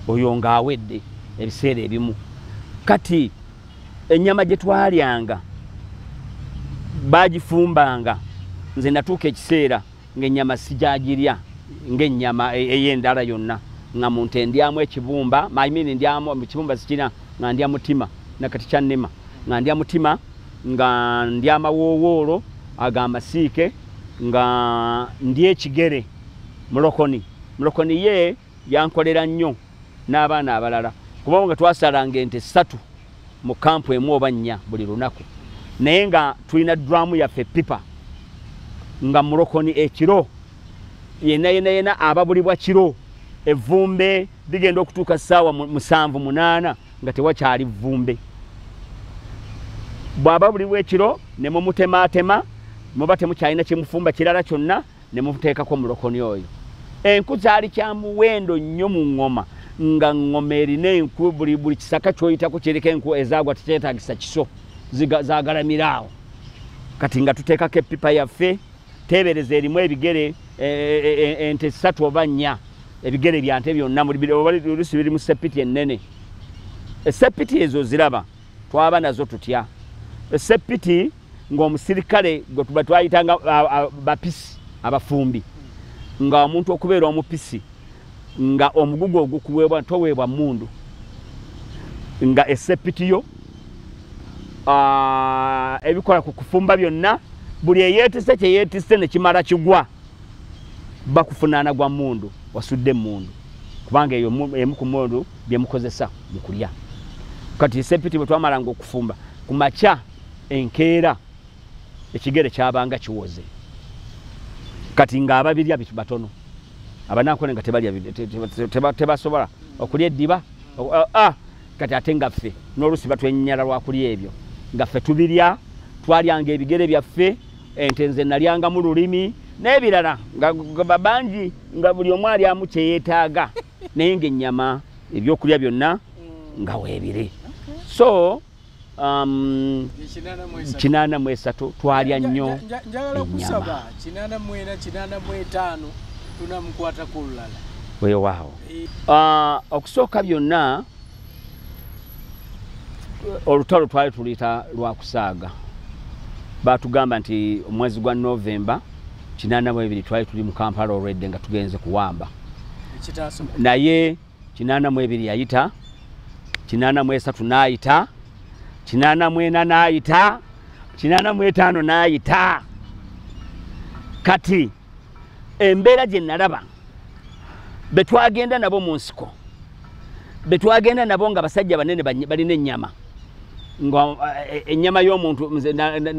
oyo ng'awedde ebiseera ebimu kati ennyama gye twalyanga bagifumbanga nze natuuka ekiseera ng'ennyama sijagirya ng'ennyama ey'endala yonna nga muntu endyamu ekibumba maimini ndyamu ekibumba sikina nga ndya mutima nakati kyannema nga ndya mutima nga ndya amawowoolo ag'amasiike nga ndya ekigere mulokoni ye yankolera nnyo n'abaana abalala kubanga nga twasalanga ente 3 mu kampu emu oba 4 buli lunaku naye nga tulina dramu yaffe pipa nga mulokoni ekiro yena ababulibwa kiro evvumbe ligenda okutuuka ssaawa 7-8 nga tewakyali vvumbe bw'aba buli bwekiro ne mumutemaatema muba temukyalina kyemufumba kirala kyonna ne muteekako mulokoni oyo enku zaali kya muwendo nnyo mu ŋŋoma nga ŋŋoma erina enku buli kisaka ky'oyitako kiriko enku ezaagwa tekyetaagisa kiso zagalamira awo kati nga tuteekako epipa yaffe teebereza erimu ebigere ente 3 oba 4 ebigere bya nte byonna olusi biri mu sepiti ennene esepiti ezo ziraba twaba nazo tutya esepiti ng'omusirikale gwe tuba twayitanga bapisi abafumbi nga omuntu okubeera omupisi nga omugugu ogukuweebwa toweebwa mundu nga esepiti yo ebikola ku kufumba byonna buli eyeetise kyeyeetise ne kimala kigwa bakufunaana gwa mundu wasudde mundu kubanga eyo emu ku mundu byemukozesa mu kulya kati esepiti bwe twamalanga okufumba ku makya enkeera ekigere kyabanga kiwoze kati ng'ababirya batono abanankole nga tebasobola okulya eddiba kati ate nga ffe n'olusi batwenyala lwakulya ebyo nga ffe tubirya twalyanga ebigere byaffe ente nze nalyangamu lulimi n'ebirala nga bangi nga buli omu alyamu kyeyeetaaga naye ng'ennyama ebyokulya byonna nga weebire so 83 twalya nnyo njagala okusaba 84-85 tunamukwata ku lulala weewaawo okusooka byonna olutalo twali tuluyita lwakusaaga batugamba nti omwezi gwa Novemba 82 twali tuli mu Kampala olwedde nga tugenze kuwamba naye 82 yayita 83 n'ayita 84 n'ayita 85 n'ayita kati embeera gye nalaba betwagenda nabo mu nsiko betwagenda nabo nga basajja banene balina ennyama nga ennyama y'omuntu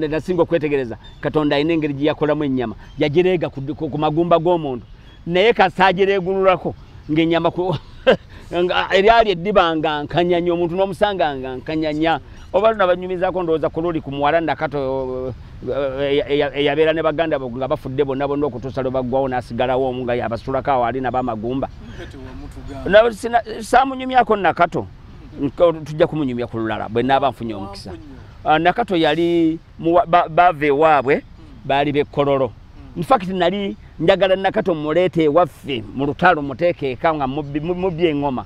nasinga okwetegereza Katonda ayina engeri gye yakolamu ennyama yagireega ku magumba g'omuntu naye kasaagireegululako ng'ennyama eryali eddibanga nkanyanya omuntu n'omusanga nga nkanyanya oba nabanyumizaako ndowooza ku luli ku muwala Nakato eyabeera ne baganda nga bafudde bonna okutuusa lwe baggwawo n'asigalawo omu nga yabasulako awo ali nab'amagumba saamunyumyako Nakato tujja kumunyumya ku lulala bwe naaba nfunye omukisa Nakato yali bava ewaabwe baali b'ekkololo infact nali njagala Nakato muleete ewaffe mu lutalo muteeke eka nga mubye eŋŋoma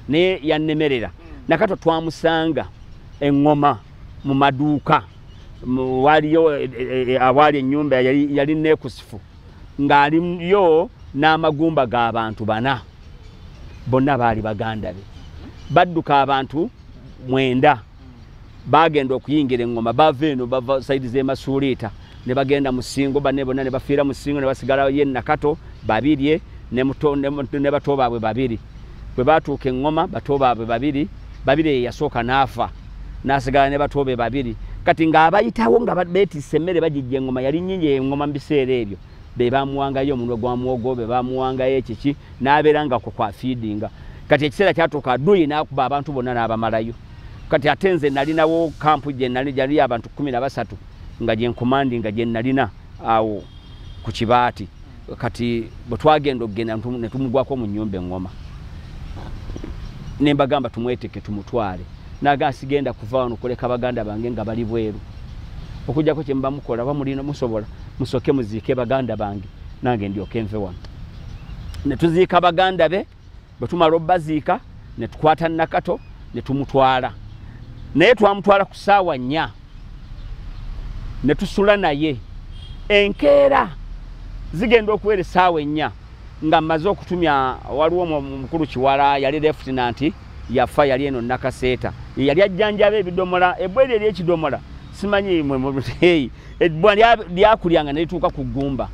naye yannemerera Nakato twamusanga eŋŋoma mu maduuka waliyo awaali ennyumba yali neekusifu ng'aliyo n'amagumba g'abantu 4 bonna baali baganda be badduka abantu 9 bagenda okuyingira eŋŋoma bava eno bava saidi z'emasuuliita ne bagenda mu Ssingo banne bonna ne bafiira mu Ssingo ne basigala ye Nakato 2 ne bato baabwe 2 bwe batuuka eŋŋoma bato baabwe 2 yasooka n'afa n'asigala ne bato be 2 kati ng'abayitawo nga beetisse emmere bagijja eŋŋoma yali nnyingi eŋŋoma mu biseera ebyo be bamuwangayo omunwe gwa muwogo be bamuwangayo ekiki n'abeera nga kwa feedinga kati ekiseera kyatuuka aduyi n'akuba abantu bonna n'abamalayo kati ate nze nalinawo kampu gye nali abantu 13 nga gye nkomandi nga gye nalina awo ku Kibaati kati bwe twagenda okugenda ne tumugwako mu nnyumba eŋŋoma ne mbagamba tumweteke tumutwale naga asigenda kuva wano kuleka baganda bange nga bali bweru okujjako kye muba mukola bamulina musobola musoke muziike baganda bange nange ndyoke nve wano ne tuziika baganda be bwe tumala obbaziika ne tukwata Nakato ne tumutwala naye twamutwala ku ssaawa 4 ne tusula naye enkeera zigenda okubeera essaawa 4 nga mmaze okutumya waliwo mukulu Kiwala yali lieutenant yafa yali eno Nakaseeta yali ajjanjaba ebidomola ebbweri ery'ekidomola simanyi ebbwa lyakulyanga ne lituuka ku ggumba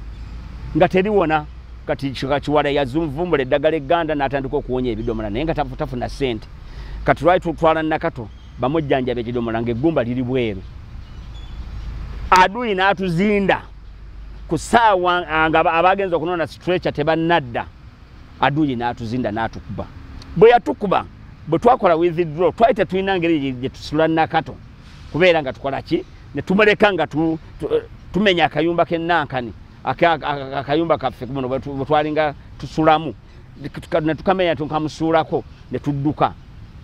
nga teriwona kati Kiwala yazumvumbula eddagala egganda n'atandika okuwonya ebidomola naye nga tafuna ssente kati lwali tutwala Nakato bamujjanjaba ekidomola ng'eggumba liri bweru adui n'atuzinda ku ssaawa nga abagenza okunona stretcher tebannadda adui n'atuzinda n'atukuba bwe yatukuba bwe twakola withdraw twali tetulina ngeri gye tusula Nakato kubeera nga tukola ki ne tumuleka nga tumenya akayumba k'ennankani akayumba kaffe kuno bwe twalinga tusulamu ne tukamenya tukamusuulako ne tudduka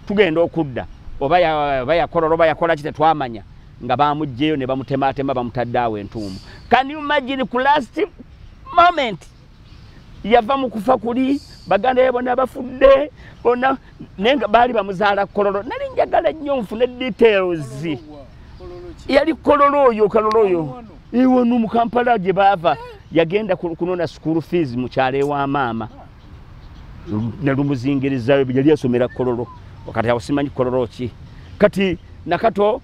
tugenda okudda oba yakola ki tetwamanya nga bamugjeyo ne bamutematema bamutadde awo entuumu. Can you imagine ku last moment yava mu kufa kuli baganda be bonna bafudde bonna nenga baali bamuzaala Kololo nali njagala nnyo nfune details yali Kololo oyo iwonu mu Kampala gye baava yagenda kunona school fees mu kyalo ewa maama ne lumuzingirizayo yali yasomera Kololo wakati awo simanyi Kololo ki kati Nakato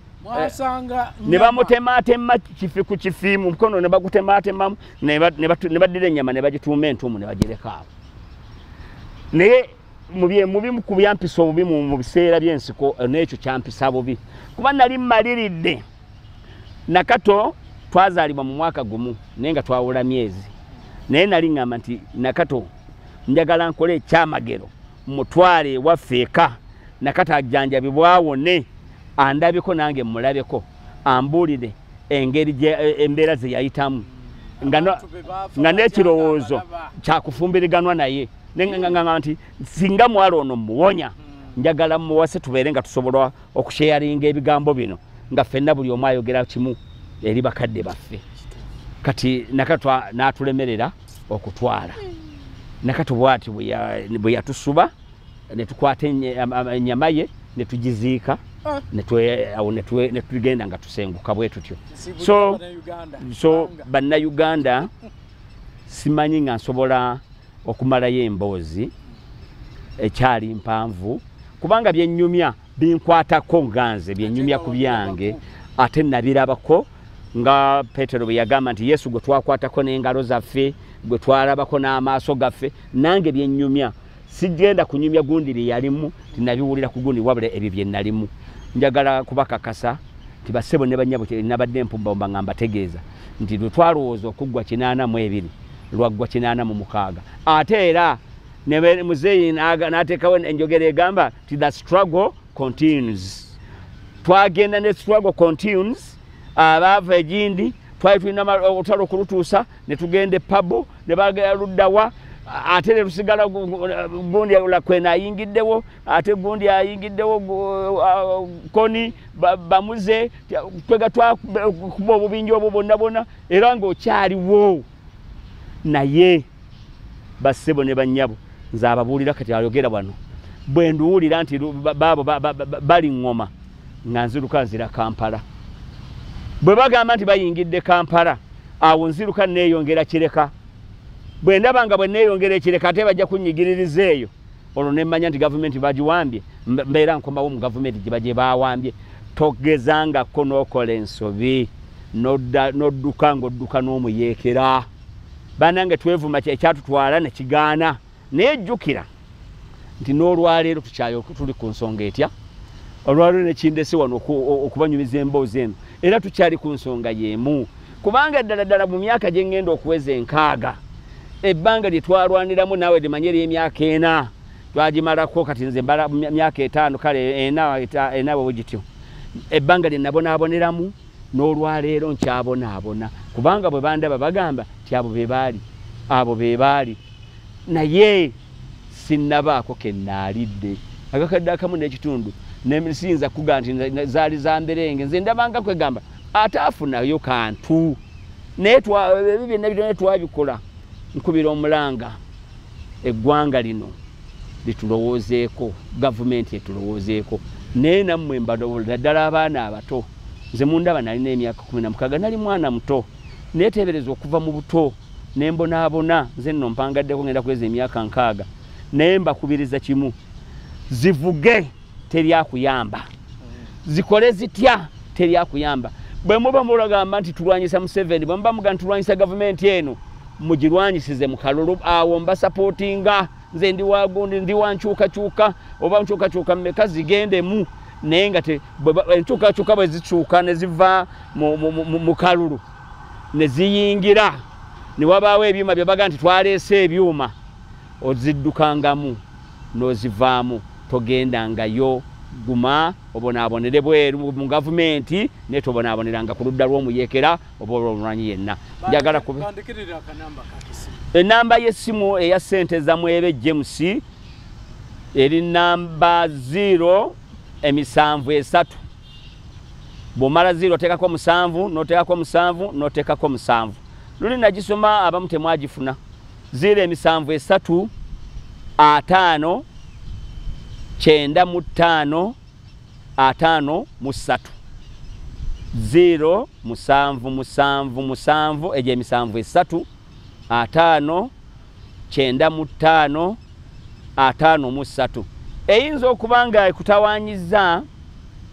ne bamutematema kifi ku kifimu mukono ne bagutematema ne baddira ennyama ne bagituuma entuumu ne bagireka awo naye mubi ku byampisa obubi mu biseera by'ensiko n'ekyo kyampisa bubi kuba nali mmaliridde Nakato twazaalibwa mu mwaka gumu naye nga twawula myezi naye nali ŋŋamba nti Nakato njagala nkole ekyamagero mutwale ewaffe eka Nakato ajjanjabibwawone andabiko nange mulabeko ambuulire engeri embeera ze yayitamu nga n'ekirowoozo kyakufumbiriganwa naye neŋŋamba nti singa mwala ono muwonya njagala muwase tubeere nga tusobola okusheyaringa ebigambo bino nga ffenna buli omu ayogera kimu eri bakadde baffe kati Nakato n'atulemerera okutwala Nakato bw'ati bwe yatusuba ne tukwata ennyama ye ne tugiziika ne tugenda nga tusenguka bwe tutyo so bannayuganda simanyi nga nsobola okumalayo emboozi ekyali mpanvu kubanga byennyumya binkwatako nganze byennyumya ku byange ate nabirabako nga Petero bwe yagamba nti Yesu gwe twakwatako n'engalo zaffe gwe twalabako n'amaaso gaffe nange byennyumya sigenda kunyumya gundi liyalimu tinabiwulira ku gundi wabula ebyo bye nalimu njagala kubakakasa nti basebo ne banyabo nabadde mpumba ngamba tegeeza nti lwe twalowooza okuggwa 82 lwaggwa 86 ate era ne muzeeyi n'ateekawo enjogera egamba ti the struggle continues twagenda ne struggle continues abaava egindi twali tulina olutalo okulutuusa ne tugenda epabo ne bagala luddawa ate ne lusigala gundi lakwena ayingiddewo ate gundi ayingiddewo koni bamuze twega twakuba obubinja obwo bonna era ng'okyaliwo naye bassebo ne bannyabo nze ababuulira kati ayogera wano bwe nduwulira nti baabo bali ŋŋoma nga nziruka nzira Kampala bwe bagamba nti bayingidde Kampala awo nziruka neeyongera Kireka bwe ndaba nga bwe neeyongera Ekireka ate bajja kunyigiririza eyo olwo ne mmanya nti gavumenti bagiwambye mbeera nkomawo mu gavumenti gye baawambye togezangako n'okola ensobi n'odduka ng'odduka n'omuyeekera banange twevuma ekyatutwala ne kigaana naye jjukira nti n'olwaleero tuli ku nsonga etya olwaleero ne kindese wano okubanyumiza emboozi eno era tukyali ku nsonga y'emu kubanga ddala mu myaka gye ŋŋenda okuweza 6 ebbanga lye twalwaniramu naawe limanye ery'emyaka 4 twagimalako kati nze mbala myaka 5 kale enawe bwegityo ebbanga lye nabonaaboneramu n'olwaleero nkyabonaabona kubanga bwe bandaba bagamba ti abo be baali naye sinnabaako kennaalidde akakadde akamu n'ekitundu nesiyinza kuga nti zaali za mberenge nze ndabanga kwegamba ataafunayo kantu naye byonna twabikola nkubira omulanga eggwanga lino litulowoozeeko gavumenti etulowoozeeko naye nammwe mbadowoola ddala abaana abato nze mundaba nalina emyaka 16 nali mwana muto neeteebereza okuva mu buto ne mbonaabona nze nno mpangaddeko ngenda kweza emyaka 6 naye mbakubiriza kimu zivuge teryakuyamba zikole zitya teryakuyamba bwe muba mulagamba nti tulwanyisa Museveni bwe muba muga ntulwanyisa gavumenti eno mugirwanyisize mu kalulu awo mba supportinga nze ndi wagundi ndi wankyukakyuka oba nkyukakyuka mmeka zigendemu naye nga enkyukakyuka bwe zikyuka ne ziva mu kalulu ne ziyingira ne wabaawo ebyuma bye baga nti twaleese ebyuma oziddukangamu n'ozivaamu togendangayo guma obonaabonere bweru mu gavumenti ne tobonaaboneranga ku ludda lw'omuyekera oba olw'omulwanyi yenna njagala enamba y'essimu eya ssente zamwebe James eri namba 073 bw'omala 0 oteekako 7 n'oteekako 7 n'oteekako 7 luli nagisoma abamu temwagifuna 073 5 95 5 3 0 7 7 7 eje emisanvu 3 5 95 5 3 eyinza okubanga ekutawanyiza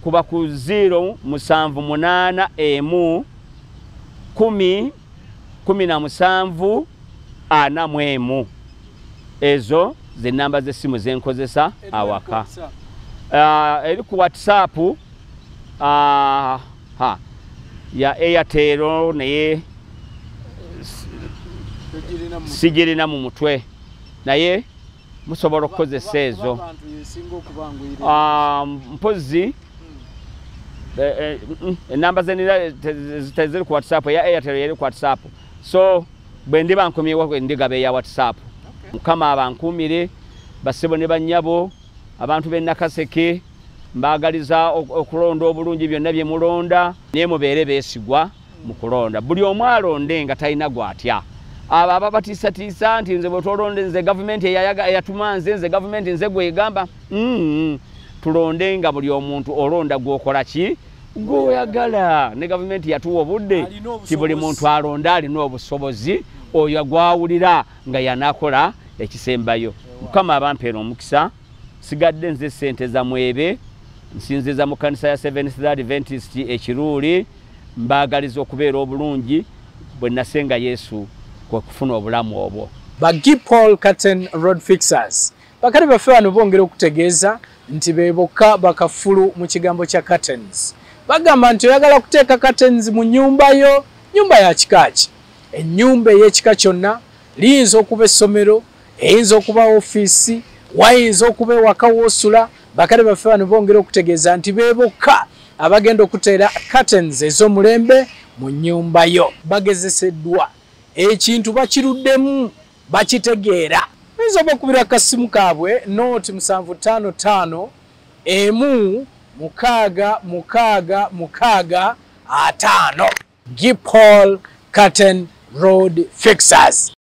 kuba ku 0 7 8 1 10 17 4 ezo ze namba z'essimu zenkozesa awaka eri ku WhatsApp ya Airtel naye sigirina mu mutwe naye musobola okukozesa ezo mpozi enamba zeziri ku WhatsApp ya Airtel eri ku WhatsApp so bwe ndiba nkomyewo ndigaba eya WhatsApp mukama abankumire basebo ne banyabo abantu b'Nakaseke mbagaliza okulonda obulungi byonna bye mulonda naye mubeere beesigwa mu kulonda buli omu alonde nga talina gwatya abo batiisatiisa nti nze bwe twolonde nze gavumenti eyatuma nze gavumenti nze gwegamba tulonde nga buli omuntu olonda gwokola ki gwoyagala ne gavumenti yatuwa obudde ti buli muntu alonda alina obusobozi oyo gwawulira nga yanakola ekisembayo mukama abampeera omukisa sigadde nze ssente za mwebe nsinziza mu kanisa ya Seventh Day Adventist ekiruuli mbagaliza okubeera obulungi bwe nasenga Yesu kwa kufuna obulamu obwo ba Gipol Curtain Road Fixers bakali baffe bano bongera okutegeeza nti beboka bakafulu mu kigambo kya curtains bagamba nti oyagala kuteeka curtains mu nyumba ya kikaaki ennyumba ey'ekika kyonna liyinza okuba essomero eyinza okuba ofiisi wayinza okuba ewaka woosula bakale baffe bano bongera okutegeeza nti beboka abagenda okuteera curtains ez'omulembe mu nyumba yo bagezeseddwa ekintu bakiruddemu bakitegeera oyinza oba okubira akasimu kaabwe nooti 755 1 6 6 6 5 Gipol Curtain Road Fixers.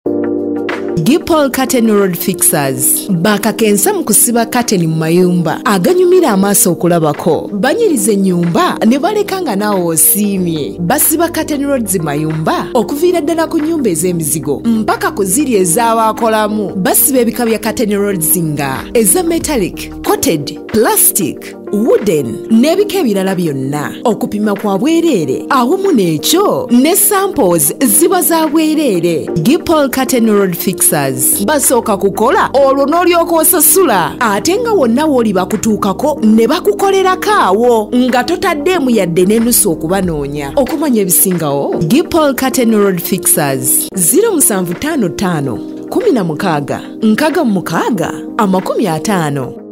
Gipol Curtain Road Fixers bakakensa mu kusiba curtain mu mayumba aganyumira amaaso okulabako banyiriza ennyumba ne baleka nga naawe osiimye basiba curtain roads mayumba okuviira ddala ku nnyumba ez'emizigo mpaka ku ziri ez'abaakolamu basiba ebika bya curtain roads nga eza metallic coated plastic wooden n'ebika ebirala byonna okupima kwa bwereere awamu n'ekyo ne samples ziba za bwereere Gipol Curtain Road Fixers basooka kukola olwo n'olyoka osasula ate nga wonna w'oli bakutuukako ne bakukolerako awo nga totaddeemu yadde n'ennusu okubanoonya okumanya ebisingawo Gipol Curtain Road Fixers 0755 16 56 50